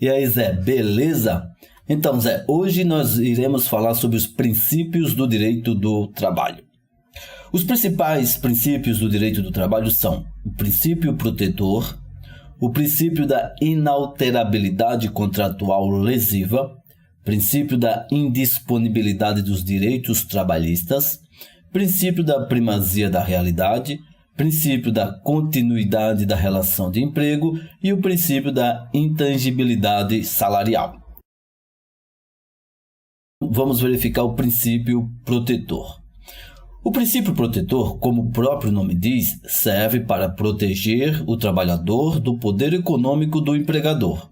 E aí, Zé, beleza? Então, Zé, hoje nós iremos falar sobre os princípios do direito do trabalho. Os principais princípios do direito do trabalho são o princípio protetor, o princípio da inalterabilidade contratual lesiva, princípio da indisponibilidade dos direitos trabalhistas, princípio da primazia da realidade, princípio da continuidade da relação de emprego e o princípio da intangibilidade salarial. Vamos verificar o princípio protetor. O princípio protetor, como o próprio nome diz, serve para proteger o trabalhador do poder econômico do empregador.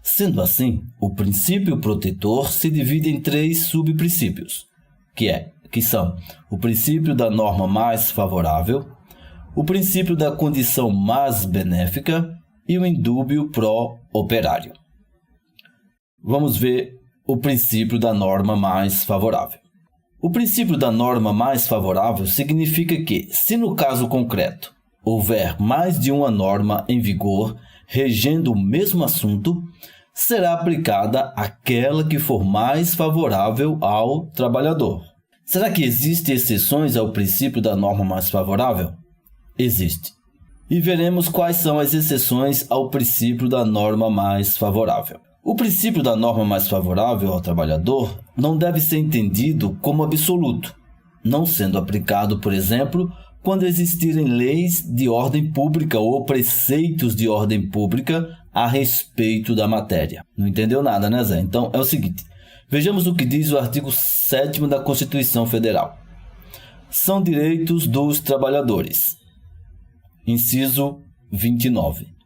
Sendo assim, o princípio protetor se divide em 3 subprincípios, que são o princípio da norma mais favorável, o princípio da condição mais benéfica e o indúbio pró-operário. Vamos ver o princípio da norma mais favorável. O princípio da norma mais favorável significa que, se no caso concreto houver mais de uma norma em vigor regendo o mesmo assunto, será aplicada aquela que for mais favorável ao trabalhador. Será que existem exceções ao princípio da norma mais favorável? Existe. E veremos quais são as exceções ao princípio da norma mais favorável. O princípio da norma mais favorável ao trabalhador não deve ser entendido como absoluto, não sendo aplicado, por exemplo, quando existirem leis de ordem pública ou preceitos de ordem pública a respeito da matéria. Não entendeu nada, né, Zé? Então é o seguinte, vejamos o que diz o artigo 7º da Constituição Federal. São direitos dos trabalhadores. Inciso 29.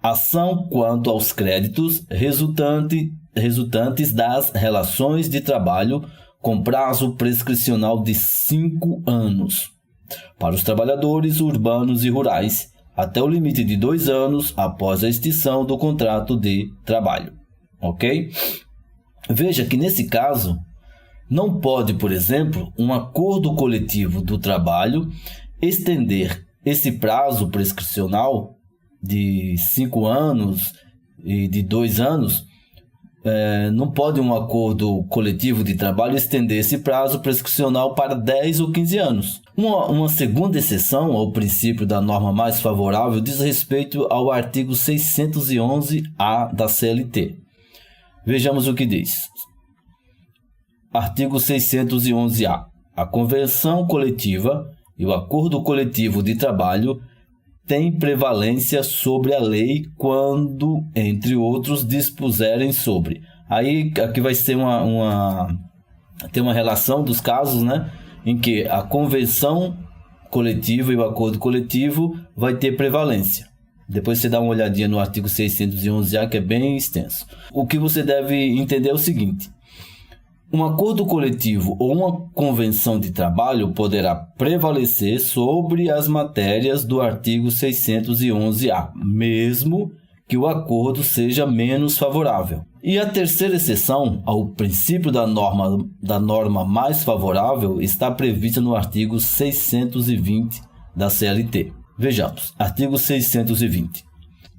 Ação quanto aos créditos resultantes das relações de trabalho com prazo prescricional de 5 anos para os trabalhadores urbanos e rurais, até o limite de 2 anos após a extinção do contrato de trabalho. Ok? Veja que nesse caso, não pode, por exemplo, um acordo coletivo do trabalho estender esse prazo prescricional de 5 anos e de 2 anos, não pode um acordo coletivo de trabalho estender esse prazo prescricional para 10 ou 15 anos. Uma segunda exceção ao princípio da norma mais favorável diz respeito ao artigo 611-A da CLT. Vejamos o que diz. Artigo 611-A. A convenção coletiva e o acordo coletivo de trabalho têm prevalência sobre a lei quando, entre outros, dispuserem sobre. Aí aqui vai ser tem uma relação dos casos, né, em que a convenção coletiva e o acordo coletivo vai ter prevalência. Depois você dá uma olhadinha no artigo 611-A, que é bem extenso. O que você deve entender é o seguinte: um acordo coletivo ou uma convenção de trabalho poderá prevalecer sobre as matérias do artigo 611-A, mesmo que o acordo seja menos favorável. E a terceira exceção ao princípio da norma mais favorável está prevista no artigo 620 da CLT. Vejamos, artigo 620.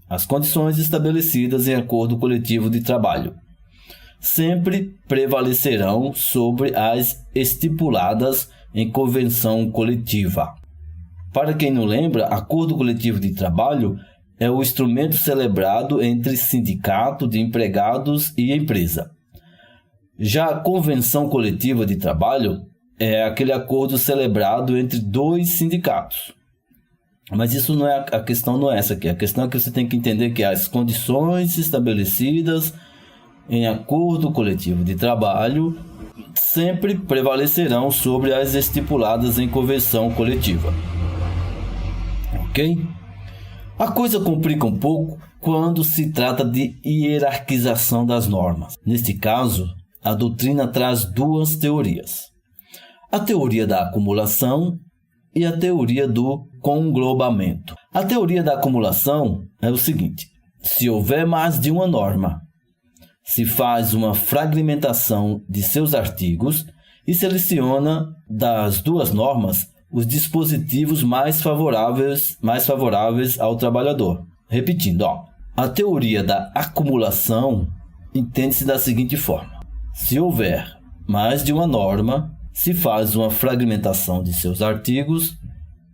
As condições estabelecidas em acordo coletivo de trabalho sempre prevalecerão sobre as estipuladas em convenção coletiva. Para quem não lembra, acordo coletivo de trabalho é o instrumento celebrado entre sindicato de empregados e empresa. Já a convenção coletiva de trabalho é aquele acordo celebrado entre 2 sindicatos. Mas isso não é a questão, não é essa aqui. A questão é que você tem que entender que as condições estabelecidas em acordo coletivo de trabalho sempre prevalecerão sobre as estipuladas em convenção coletiva. Ok? A coisa complica um pouco quando se trata de hierarquização das normas. Neste caso, a doutrina traz 2 teorias: a teoria da acumulação e a teoria do conglobamento. A teoria da acumulação é o seguinte: se houver mais de uma norma, se faz uma fragmentação de seus artigos e seleciona das 2 normas os dispositivos mais favoráveis ao trabalhador. Repetindo, A teoria da acumulação entende-se da seguinte forma: se houver mais de uma norma, se faz uma fragmentação de seus artigos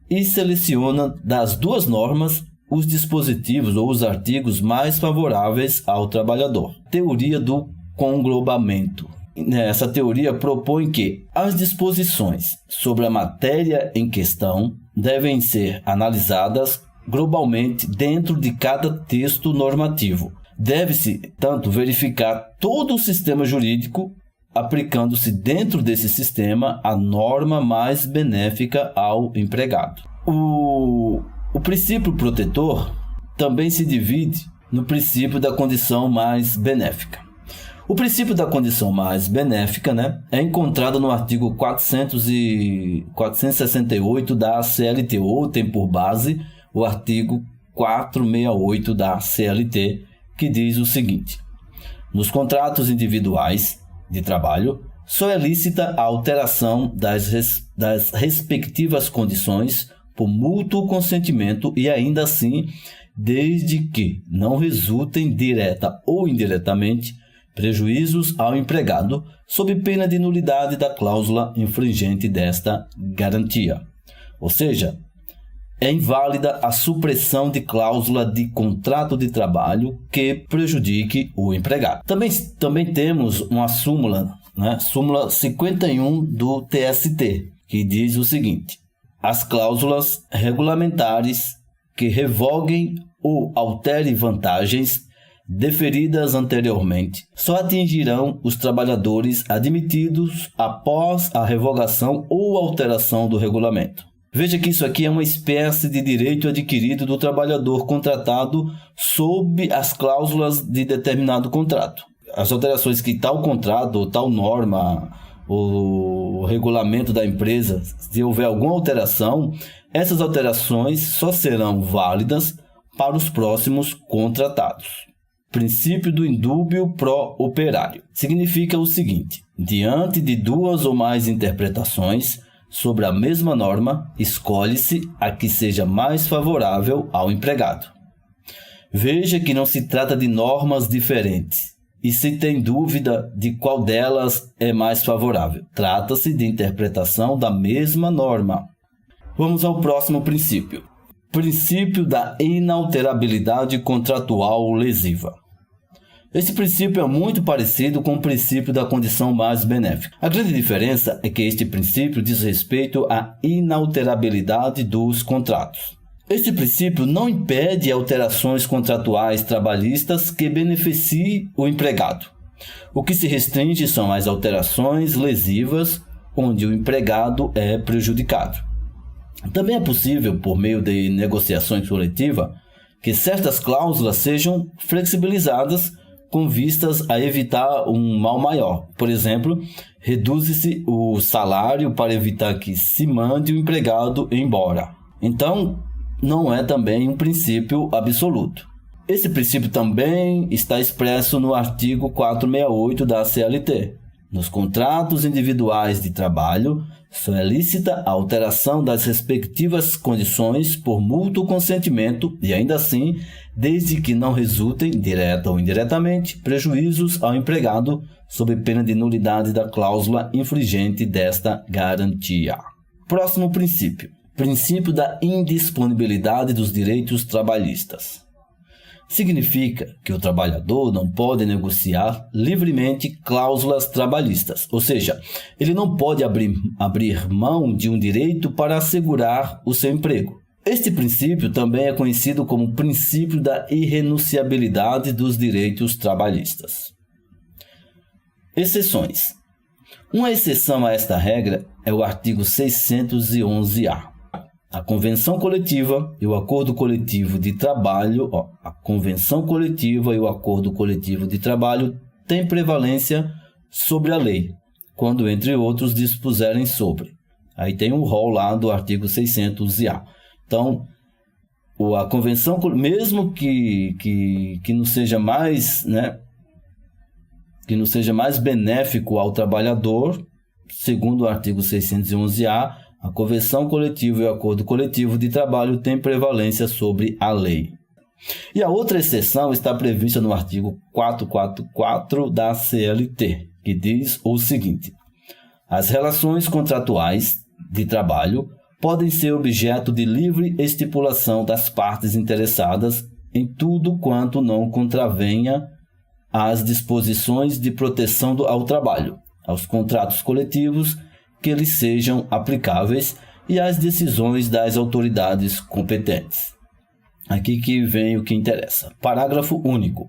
e seleciona das duas normas os dispositivos ou os artigos mais favoráveis ao trabalhador. Teoria do conglobamento. Essa teoria propõe que as disposições sobre a matéria em questão devem ser analisadas globalmente dentro de cada texto normativo. Deve-se, tanto, verificar todo o sistema jurídico, aplicando-se dentro desse sistema a norma mais benéfica ao empregado. O princípio protetor também se divide no princípio da condição mais benéfica. O princípio da condição mais benéfica, é encontrado no artigo 468 da CLT, ou tem por base o artigo 468 da CLT, que diz o seguinte: nos contratos individuais de trabalho, só é lícita a alteração das respectivas condições por mútuo consentimento e ainda assim, desde que não resultem direta ou indiretamente prejuízos ao empregado, sob pena de nulidade da cláusula infringente desta garantia. Ou seja, é inválida a supressão de cláusula de contrato de trabalho que prejudique o empregado. Também temos uma súmula, súmula 51 do TST, que diz o seguinte: as cláusulas regulamentares que revoguem ou alterem vantagens deferidas anteriormente só atingirão os trabalhadores admitidos após a revogação ou alteração do regulamento. Veja que isso aqui é uma espécie de direito adquirido do trabalhador contratado sob as cláusulas de determinado contrato. As alterações que tal contrato ou tal norma ou regulamento da empresa, se houver alguma alteração, essas alterações só serão válidas para os próximos contratados. Princípio do indúbio pro operário. Significa o seguinte: diante de duas ou mais interpretações sobre a mesma norma, escolhe-se a que seja mais favorável ao empregado. Veja que não se trata de normas diferentes, e se tem dúvida de qual delas é mais favorável, trata-se de interpretação da mesma norma. Vamos ao próximo princípio. Princípio da inalterabilidade contratual lesiva. Esse princípio é muito parecido com o princípio da condição mais benéfica. A grande diferença é que este princípio diz respeito à inalterabilidade dos contratos. Este princípio não impede alterações contratuais trabalhistas que beneficiem o empregado. O que se restringe são as alterações lesivas, onde o empregado é prejudicado. Também é possível, por meio de negociações coletivas, que certas cláusulas sejam flexibilizadas com vistas a evitar um mal maior. Por exemplo, reduz-se o salário para evitar que se mande o empregado embora. Então, não é também um princípio absoluto. Esse princípio também está expresso no artigo 468 da CLT. Nos contratos individuais de trabalho, só é lícita a alteração das respectivas condições por mútuo consentimento e ainda assim, desde que não resultem, direta ou indiretamente, prejuízos ao empregado, sob pena de nulidade da cláusula infringente desta garantia. Próximo princípio. Princípio da indisponibilidade dos direitos trabalhistas. Significa que o trabalhador não pode negociar livremente cláusulas trabalhistas, ou seja, ele não pode abrir mão de um direito para assegurar o seu emprego. Este princípio também é conhecido como princípio da irrenunciabilidade dos direitos trabalhistas. Exceções. Uma exceção a esta regra é o artigo 611-A. A convenção coletiva e o acordo coletivo de trabalho, têm prevalência sobre a lei, quando entre outros dispuserem sobre. Aí tem um rol lá do artigo 600-A. Então, a convenção, mesmo que não seja mais, que não seja mais benéfico ao trabalhador, segundo o artigo 611-A, a convenção coletiva e o acordo coletivo de trabalho têm prevalência sobre a lei. E a outra exceção está prevista no artigo 444 da CLT, que diz o seguinte: as relações contratuais de trabalho podem ser objeto de livre estipulação das partes interessadas em tudo quanto não contravenha às disposições de proteção ao trabalho, aos contratos coletivos que lhes sejam aplicáveis e às decisões das autoridades competentes. Aqui que vem o que interessa. Parágrafo único.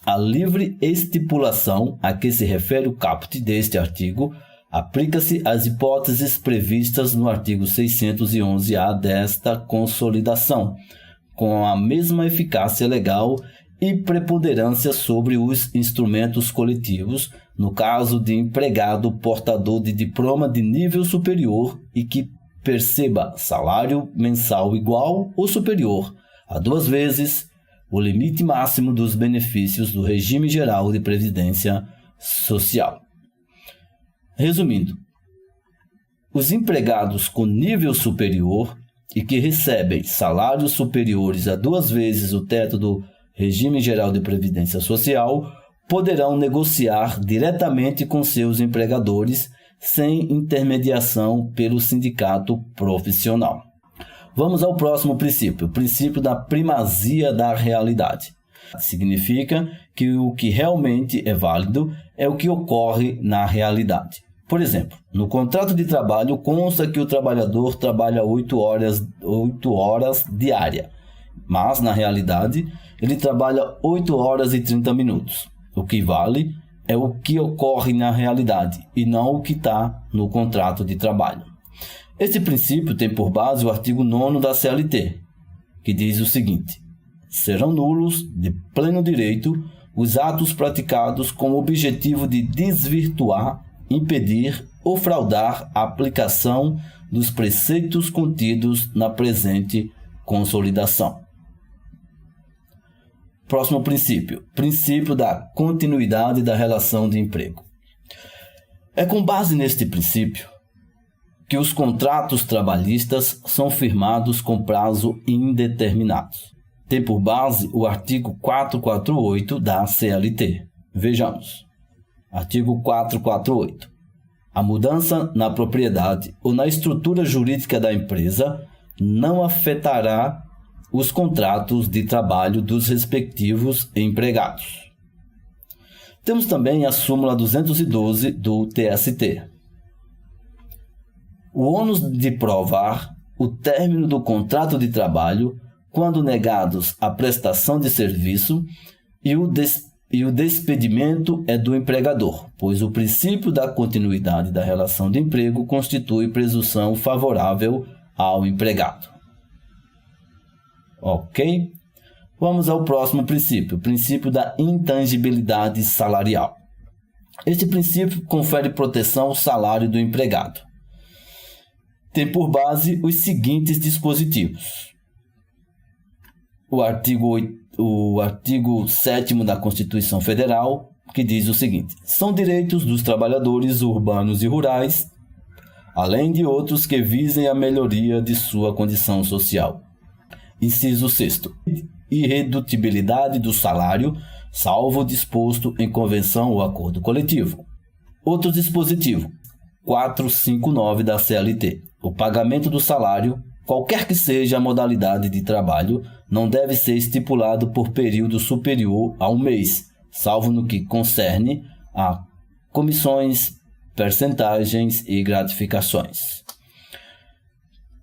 A livre estipulação a que se refere o caput deste artigo aplica-se às hipóteses previstas no artigo 611-A desta consolidação, com a mesma eficácia legal e preponderância sobre os instrumentos coletivos, no caso de empregado portador de diploma de nível superior e que perceba salário mensal igual ou superior a 2 vezes o limite máximo dos benefícios do regime geral de previdência social. Resumindo, os empregados com nível superior e que recebem salários superiores a 2 vezes o teto do regime geral de previdência social poderão negociar diretamente com seus empregadores sem intermediação pelo sindicato profissional. Vamos ao próximo princípio, o princípio da primazia da realidade. Significa que o que realmente é válido é o que ocorre na realidade. Por exemplo, no contrato de trabalho consta que o trabalhador trabalha 8 horas diárias, mas na realidade ele trabalha 8 horas e 30 minutos. O que vale é o que ocorre na realidade e não o que está no contrato de trabalho. Este princípio tem por base o artigo 9º da CLT, que diz o seguinte: serão nulos, de pleno direito, os atos praticados com o objetivo de desvirtuar, impedir ou fraudar a aplicação dos preceitos contidos na presente consolidação. Próximo princípio, princípio da continuidade da relação de emprego. É com base neste princípio que os contratos trabalhistas são firmados com prazo indeterminado. Tem por base o artigo 448 da CLT. Vejamos. Artigo 448. A mudança na propriedade ou na estrutura jurídica da empresa não afetará os contratos de trabalho dos respectivos empregados. Temos também a súmula 212 do TST. O ônus de provar o término do contrato de trabalho quando negados a prestação de serviço e o despedimento é do empregador, pois o princípio da continuidade da relação de emprego constitui presunção favorável ao empregado. Ok? Vamos ao próximo princípio, o princípio da intangibilidade salarial. Este princípio confere proteção ao salário do empregado. Tem por base os seguintes dispositivos. O artigo 7º da Constituição Federal, que diz o seguinte: são direitos dos trabalhadores urbanos e rurais, além de outros que visem a melhoria de sua condição social. Inciso 6º. Irredutibilidade do salário, salvo o disposto em convenção ou acordo coletivo. Outro dispositivo, 459 da CLT. O pagamento do salário, qualquer que seja a modalidade de trabalho, não deve ser estipulado por período superior a 1 mês, salvo no que concerne a comissões, percentagens e gratificações.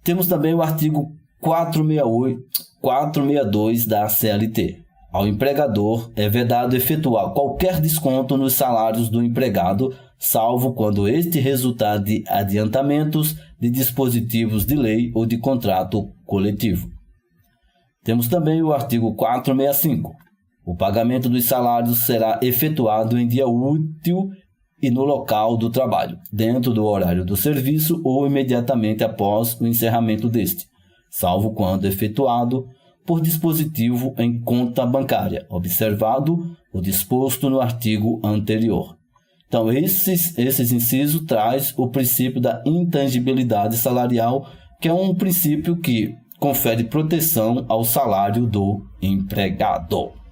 Temos também o artigo 462 da CLT. Ao empregador é vedado efetuar qualquer desconto nos salários do empregado, salvo quando este resultar de adiantamentos de dispositivos de lei ou de contrato coletivo. Temos também o artigo 465. O pagamento dos salários será efetuado em dia útil e no local do trabalho, dentro do horário do serviço ou imediatamente após o encerramento deste, salvo quando efetuado por dispositivo em conta bancária, observado o disposto no artigo anterior. Então, esses incisos traz o princípio da intangibilidade salarial, que é um princípio que confere proteção ao salário do empregado.